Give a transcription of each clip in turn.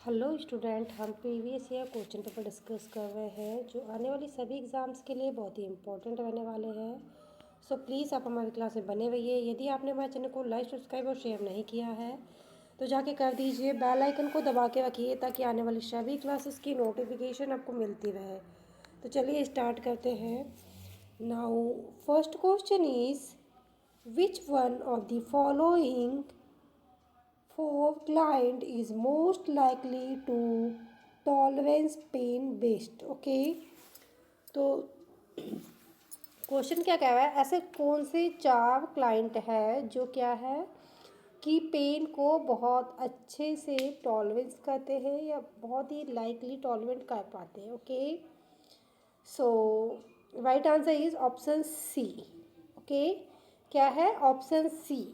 Hello student, हम previous year question paper discuss कर रहे हैं जो आने वाली सभी एग्ज़ाम्स के लिए बहुत ही इंपॉर्टेंट रहने वाले हैं। सो प्लीज़ आप हमारी क्लास में बने रहिए। यदि आपने हमारे चैनल को लाइक, सब्सक्राइब और शेयर नहीं किया है तो जाके कर दीजिए। बेल आइकन को दबा के रखिए ताकि आने वाली सभी क्लासेस की नोटिफिकेशन आपको मिलती रहे। तो चलिए स्टार्ट करते हैं। Now first question is which one of the following for client is most likely to tolerance pain based। Okay, तो क्वेश्चन क्या कह रहा है, ऐसे कौन से 4 क्लाइंट है जो क्या है कि पेन को बहुत अच्छे से टॉलरेंस करते हैं या बहुत ही लाइकली टॉलरेट कर पाते हैं। Okay, so right answer is option C. Okay, क्या है option C,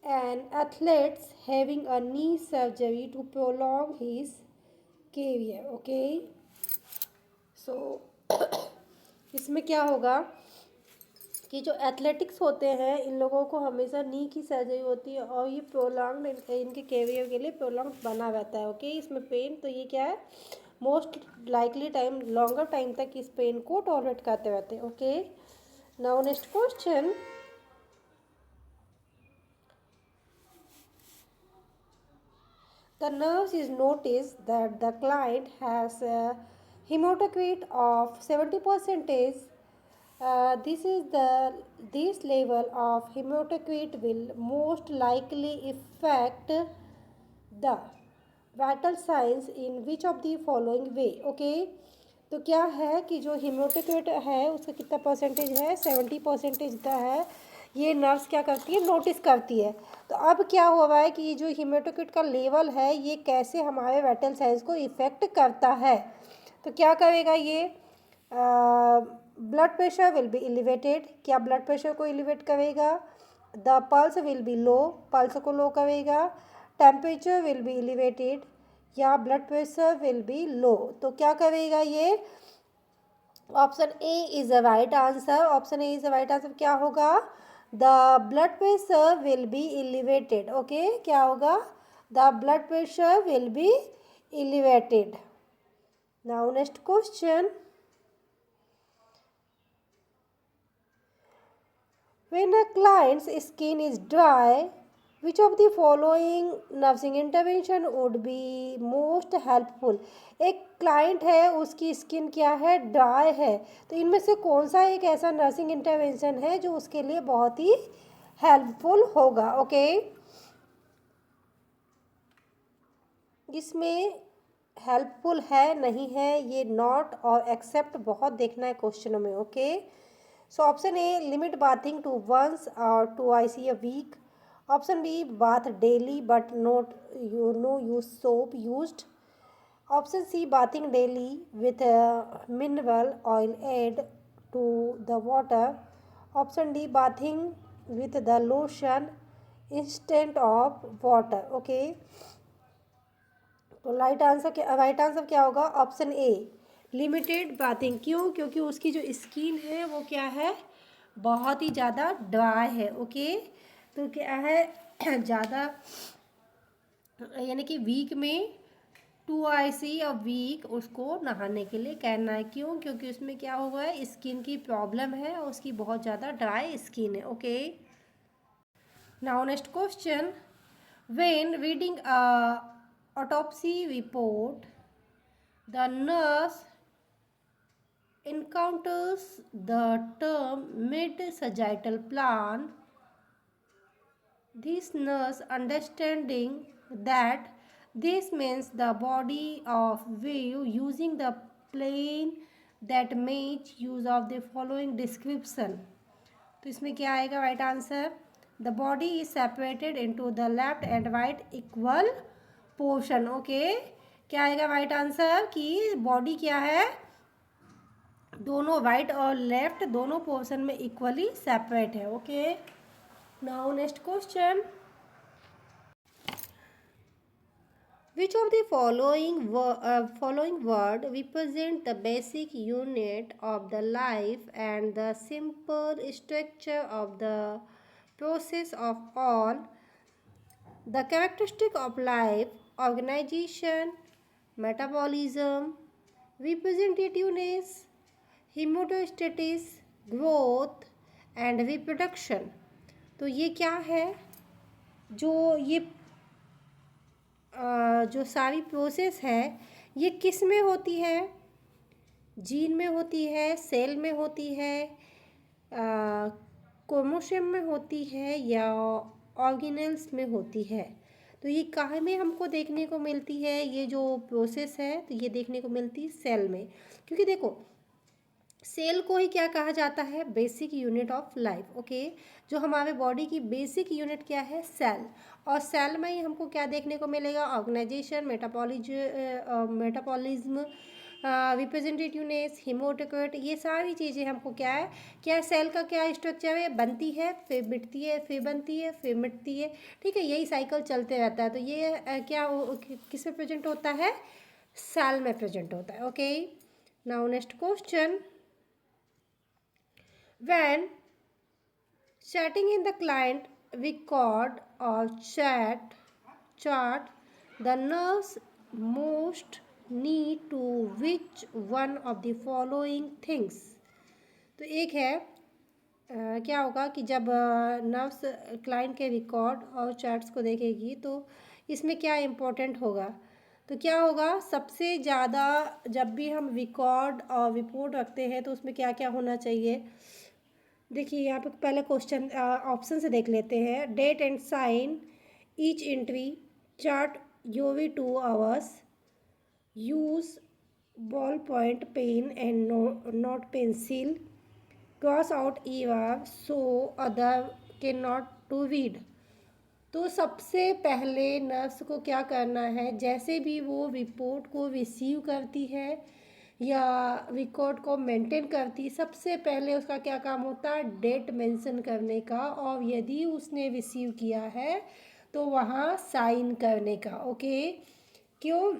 an athletes having a knee surgery to prolong his career। Okay, so इसमें क्या होगा कि जो एथलेटिक्स होते हैं इन लोगों को हमेशा नी की सर्जरी होती है और ये प्रोलॉन्ग इनके कैरियर के लिए प्रोलॉन्ग बना रहता है। ओके, इसमें पेन तो ये क्या है most likely time longer time तक इस पेन को टॉलरेट करते रहते हैं। Okay, now next question, the nurse is noticed that the client has a hematocrit of 70%. This level of hematocrit will most likely affect the vital signs in which of the following way। Okay, तो क्या है कि जो हीमोटोक्रिट है उसका कितना percentage है, 70% का है। ये नर्स क्या करती है, नोटिस करती है। तो अब क्या हो रहा है कि ये जो हीमोटोक्रिट का लेवल है ये कैसे हमारे वाइटल साइंस को इफ़ेक्ट करता है। तो क्या करेगा ये, blood pressure will be elevated, क्या ब्लड प्रेशर को एलिवेट करेगा। The pulse will be low, pulse को लो करेगा। टेम्परेचर विल बी एलिवेटेड या ब्लड प्रेशर विल बी लो। तो क्या करेगा ये, option A is the right answer. Option A is the right answer. क्या होगा, the blood pressure will be elevated. Okay, क्या होगा, the blood pressure will be elevated. Now next question, when a client's skin is dry, which of the following nursing intervention would be most helpful। एक client है उसकी skin क्या है, dry है, तो इनमें से कौन सा एक ऐसा नर्सिंग इंटरवेंशन है जो उसके लिए बहुत ही हेल्पफुल होगा। ओके, इसमें हेल्पफुल है नहीं है, ये नॉट और एक्सेप्ट बहुत देखना है क्वेश्चनों में। Okay, so option A limit bathing to once और twice a week। Option B bath daily but not no use soap used. Option C bathing daily with mineral oil add to the water. Option D bathing with the lotion instead of water. Okay, तो right answer क्या होगा, option A limited bathing. क्यों, क्योंकि उसकी जो skin है वो क्या है, बहुत ही ज़्यादा ड्राई है। ओके, तो क्या है ज़्यादा यानी कि वीक में 2 अ वीक उसको नहाने के लिए कहना है। क्यों, क्योंकि उसमें क्या हुआ है, स्किन की प्रॉब्लम है और उसकी बहुत ज़्यादा ड्राई स्किन है। Okay, now next question, when reading a autopsy report, the nurse encounters the term mid-sagittal plan. This nurse understanding that this means the body of view using the plane that makes use of the following description। तो इसमें क्या आएगा right answer, the body is separated into the left and right equal portion. Okay, क्या आएगा right answer कि body क्या है, दोनों राइट और लेफ्ट दोनों पोर्शन में इक्वली सेपरेट है। Okay, now next question, which of the following word represent the basic unit of the life and the simple structure of the process of all the characteristic of life organization, metabolism, representativeness, homeostasis, growth and reproduction. तो ये क्या है, जो ये जो सारी process है ये किस में होती है? जीन में होती है, सेल में होती है, क्रोमोसोम में होती है, या ऑर्गेनेल्स में होती है? तो ये कहाँ में हमको देखने को मिलती है? ये जो प्रोसेस है तो ये देखने को मिलती है सेल में। क्योंकि देखो सेल को ही क्या कहा जाता है? Basic unit of life. Okay, जो हमारे बॉडी की बेसिक यूनिट क्या है? सेल। और सेल में ही हमको क्या देखने को मिलेगा? ऑर्गेनाइजेशन, मेटाबॉलिज्म, रिप्रेजेंटेटिवनेस, हेमोटोक्रेट, ये सारी चीज़ें हमको क्या है, क्या सेल का क्या स्ट्रक्चर है? बनती है, फिर मिटती है, फिर बनती है, फिर मिटती है। ठीक है, यही साइकिल चलते रहता है। तो ये किस में प्रेजेंट होता है? सेल में प्रेजेंट होता है। Okay, now next question. When chatting in the client record or chart, the nerves most need to which one of the following things? तो एक है क्या होगा कि जब नर्व्स क्लाइंट के रिकॉर्ड और चैट्स को देखेगी तो इसमें क्या इम्पोर्टेंट होगा? तो क्या होगा, सबसे ज़्यादा जब भी हम रिकॉर्ड और रिपोर्ट रखते हैं तो उसमें क्या क्या होना चाहिए? देखिए यहाँ पे पहले क्वेश्चन ऑप्शन से देख लेते हैं। Date and sign, each entry, chart UV 2 hours, use ball point pen and not pencil, cross out error so other can not to read. तो सबसे पहले नर्स को क्या करना है, जैसे भी वो रिपोर्ट को रिसीव करती है या रिकॉर्ड को मेंटेन करती, सबसे पहले उसका क्या काम होता है? डेट मेंशन करने का, और यदि उसने रिसीव किया है तो वहाँ साइन करने का। ओके, क्यों?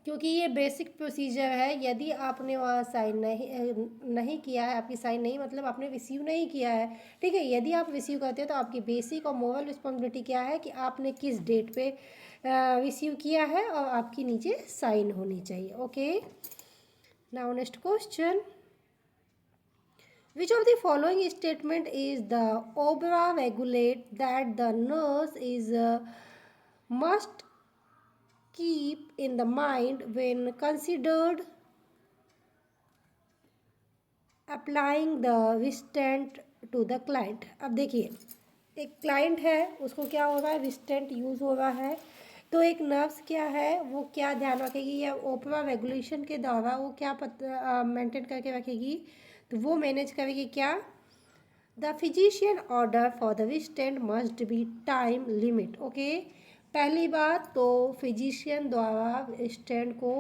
क्योंकि ये बेसिक प्रोसीजर है। यदि आपने वहाँ साइन नहीं किया है, आपकी साइन नहीं मतलब आपने रिसीव नहीं किया है। ठीक है, यदि आप रिसीव करते हो तो आपकी बेसिक और मोरल रिस्पॉन्सिबिलिटी क्या है कि आपने किस डेट पे रिसीव किया है और आपकी नीचे साइन होनी चाहिए। Okay, now next question. Which of the following statement is the OBRA regulate that the nurse is must keep in the mind when considered applying the restraint to the client? अब देखिए, एक client है, उसको क्या हो रहा है? रिस्टेंट use हो रहा है। तो एक नर्स क्या है, वो क्या ध्यान रखेगी, या ओपरा रेगुलेशन के द्वारा वो क्या मेंटेन करके रखेगी? तो वो मैनेज करेगी क्या? The physician order for the रिस्टेंट must be time limit. Okay, पहली बात तो फिजिशियन द्वारा रिस्टेंट को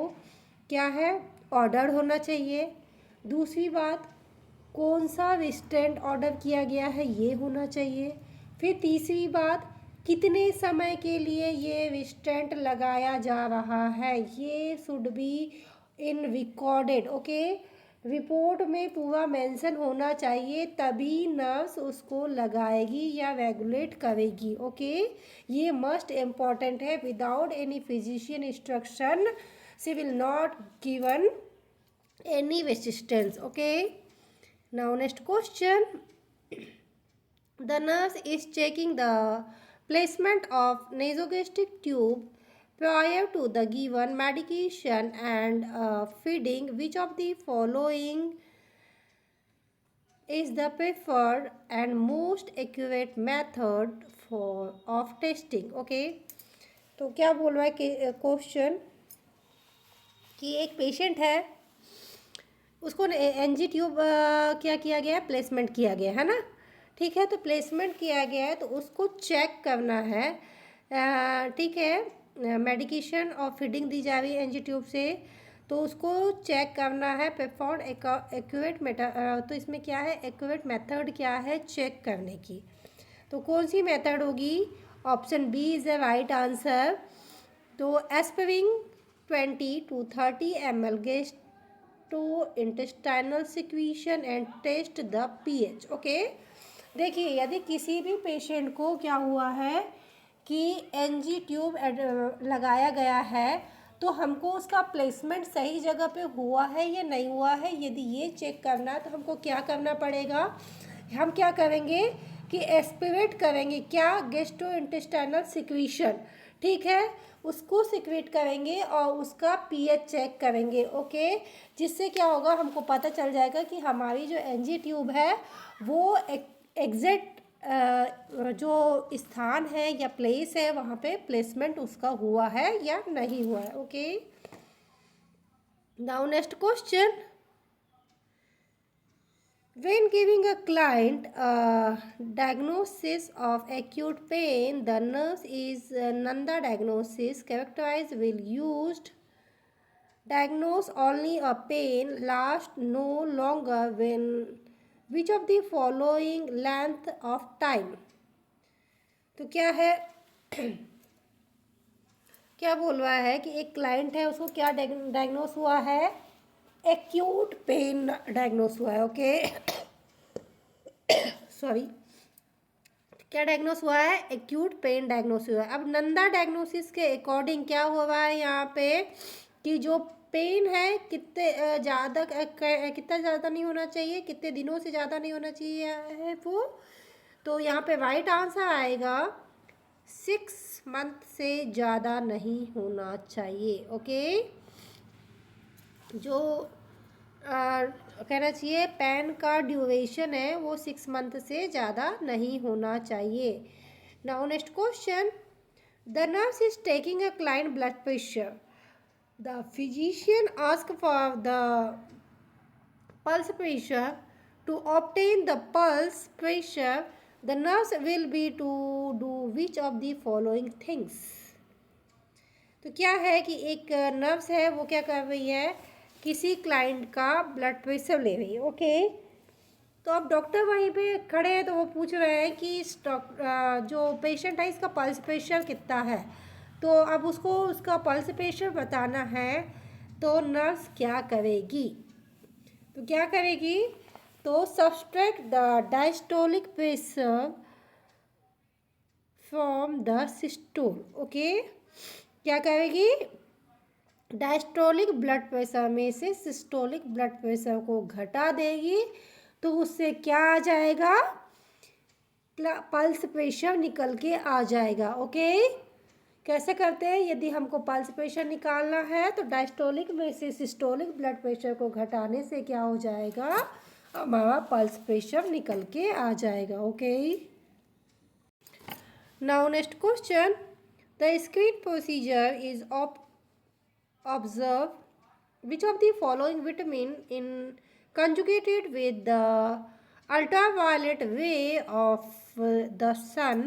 क्या है? ऑर्डर होना चाहिए। दूसरी बात, कौन सा रिस्टेंट ऑर्डर किया गया है ये होना चाहिए। फिर तीसरी बात, कितने समय के लिए ये रिस्टेंट लगाया जा रहा है, ये should be in recorded. Okay, report में पूरा मेंशन होना चाहिए, तभी नर्स उसको लगाएगी या रेगुलेट करेगी। ओके, ये मस्ट इम्पॉर्टेंट है। Without any physician instruction she will not given any resistance. Okay, now next question. The nurse is checking the placement of nasogastric tube prior to the given medication and feeding. Which of the following is the preferred and most accurate method of testing? Okay, तो क्या बोल रहा है question कि एक patient है, उसको NG tube क्या किया गया है? प्लेसमेंट किया गया है ना। ठीक है, तो प्लेसमेंट किया गया है तो उसको चेक करना है। ठीक है, मेडिकेशन और फीडिंग दी जा रही है एनजी ट्यूब से, तो उसको चेक करना है। परफॉर्म एक्यूरेट तो इसमें क्या है? एक्यूरेट मेथड क्या है चेक करने की? तो कौन सी मेथड होगी? Option B is the right answer. तो aspirin 20 to 30 ml gastro to intestinal secretion and test the pH. Okay, देखिए यदि किसी भी पेशेंट को क्या हुआ है कि एनजी ट्यूब लगाया गया है तो हमको उसका प्लेसमेंट सही जगह पे हुआ है या नहीं हुआ है। यदि ये चेक करना है तो हमको क्या करना पड़ेगा, हम क्या करेंगे कि एस्पिरेट करेंगे, क्या गैस्ट्रोइंटेस्टाइनल सिक्रीशन, ठीक है, उसको सिक्रेट करेंगे और उसका पीएच चेक करेंगे। ओके, जिससे क्या होगा, हमको पता चल जाएगा कि हमारी जो एनजी ट्यूब है वो एग्जैक्ट जो स्थान है या प्लेस है वहाँ पे प्लेसमेंट उसका हुआ है या नहीं हुआ है। Okay, now next question, when giving a client a diagnosis of acute pain, the nurse is Nanda diagnosis characterized will used diagnose only a pain last no longer when which of the following length of time। तो क्या है क्या बोल रहा है कि एक client है, उसको क्या डायग्नोस हुआ है, एक्यूट पेन डायग्नोस हुआ है। ओके सॉरी, क्या डायग्नोस हुआ है, एक्यूट पेन डायग्नोस हुआ है। अब नंदा डायग्नोसिस के अकॉर्डिंग क्या हुआ है यहाँ पे कि जो पेन है कितने ज़्यादा कितना ज़्यादा नहीं होना चाहिए, कितने दिनों से ज़्यादा नहीं होना चाहिए है वो, तो यहाँ पे राइट आंसर आएगा 6 मंथ से ज़्यादा नहीं होना चाहिए। ओके, जो कहना चाहिए पेन का ड्यूरेशन है वो 6 मंथ से ज़्यादा नहीं होना चाहिए। Now next question, the nurse is taking a client blood pressure, the physician ask for the pulse pressure, to obtain the pulse pressure the nurse will be to do which of the following things। तो क्या है कि एक nurse है वो क्या कर रही है, किसी क्लाइंट का ब्लड प्रेशर ले रही है। ओके, तो अब डॉक्टर वहीं पे खड़े हैं तो वो पूछ रहे हैं कि जो पेशेंट है इसका पल्स प्रेशर कितना है, तो अब उसको उसका पल्स प्रेशर बताना है, तो नर्स क्या करेगी, तो क्या करेगी, तो subtract the diastolic pressure from the systole. Okay, क्या करेगी, डायस्टोलिक ब्लड प्रेशर में से सिस्टोलिक ब्लड प्रेशर को घटा देगी, तो उससे क्या आ जाएगा, पल्स प्रेशर निकल के आ जाएगा। ओके, कैसे करते हैं, यदि हमको पल्स प्रेशर निकालना है तो डायस्टोलिक में से सिस्टोलिक ब्लड प्रेशर को घटाने से क्या हो जाएगा, हमारा पल्स प्रेशर निकल के आ जाएगा। Okay, now next question, the screen procedure is observe which of the following vitamin in conjugated with the ultraviolet ray of the sun,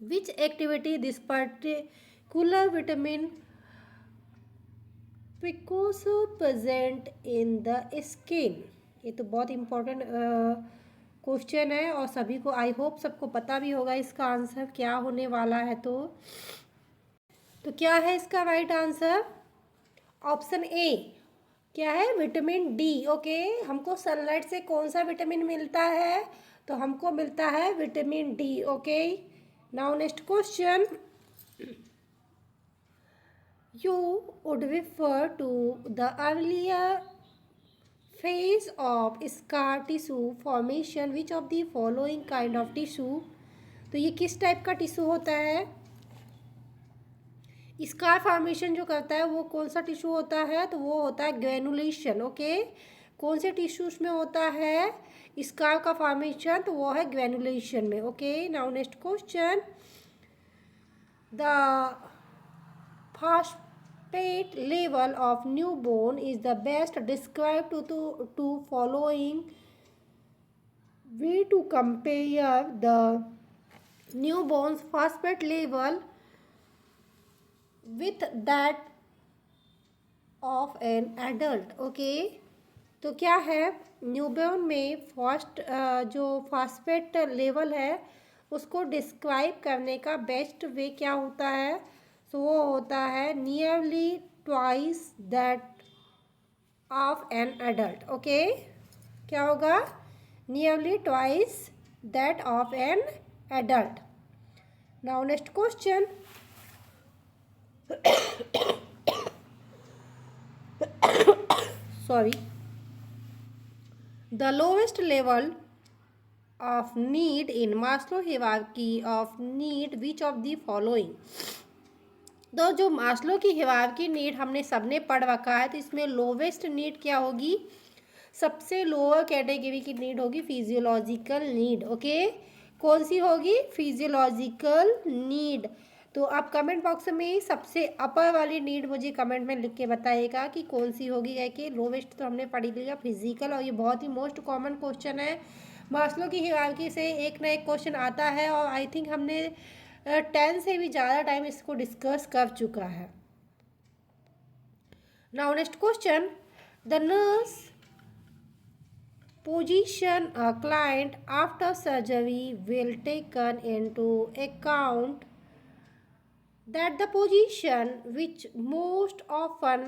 which activity this particular vitamin because present in the skin। ये तो बहुत important question है और सभी को I hope सबको पता भी होगा इसका आंसर क्या होने वाला है। तो क्या है इसका राइट आंसर, ऑप्शन ए क्या है, विटामिन डी। ओके, हमको सनलाइट से कौन सा विटामिन मिलता है, तो हमको मिलता है vitamin D. Okay, now next question, you would refer to the earlier phase of scar tissue formation which of the following kind of tissue। तो ये किस टाइप का टिश्यू होता है, स्कार फॉर्मेशन जो करता है वो कौन सा टिश्यू होता है, तो वो होता है ग्रेनुलेशन। ओके, कौन से टिश्यूज में होता है स्कार का फॉर्मेशन, तो वो है ग्रेनुलेशन में। Okay, now next question, the phosphate level of newborn is the best described to following way to compare the newborn's phosphate level with that of an adult। Okay, तो क्या है, newborn में जो phosphate level है उसको describe करने का best way क्या होता है, तो वो होता है nearly twice that of an adult. Okay, क्या होगा, nearly twice that of an adult. Now next question, sorry, the lowest level of need in Maslow hierarchy of need, which of the following? तो जो Maslow की hierarchy need हमने सबने पढ़ रखा है, तो इसमें लोवेस्ट नीड क्या होगी? सबसे लोअर कैटेगरी की नीड होगी फिजियोलॉजिकल नीड। ओके, कौन सी होगी? Physiological need. तो आप कमेंट बॉक्स में सबसे अपर वाली नीड मुझे कमेंट में लिख के बताइएगा कि कौन सी होगी। क्या कि लोवेस्ट तो हमने पढ़ी लिया फिजिकल, और ये बहुत ही मोस्ट कॉमन क्वेश्चन है। मास्लो की हिरार्की से एक ना एक क्वेश्चन आता है, और आई थिंक हमने 10 से भी ज़्यादा टाइम इसको डिस्कस कर चुका है। Now next question, the nurse position a client after surgery will taken into account that the position which most often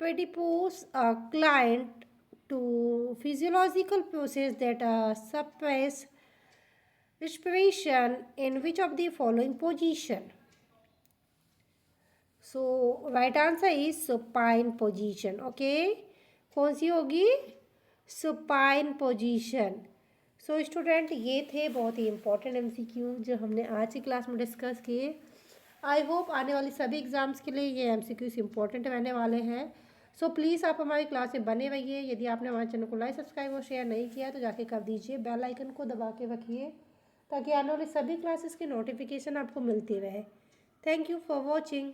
predispose a client to physiological process that suppress respiration in which of the following position? So right answer is supine position. Okay, कौन सी होगी? Supine position. So student, ये थे बहुत ही important MCQ जो हमने आज की class में डिस्कस किए। आई होप आने वाली सभी एग्ज़ाम्स के लिए ये एमसीक्यूज इंपॉर्टेंट रहने वाले हैं। सो प्लीज़ आप हमारी क्लास में बने रहिए। यदि आपने हमारे चैनल को लाइक, सब्सक्राइब और शेयर नहीं किया तो जाके कर दीजिए। बेल आइकन को दबा के रखिए ताकि आने वाली सभी क्लासेस की नोटिफिकेशन आपको मिलती रहे। Thank you for watching.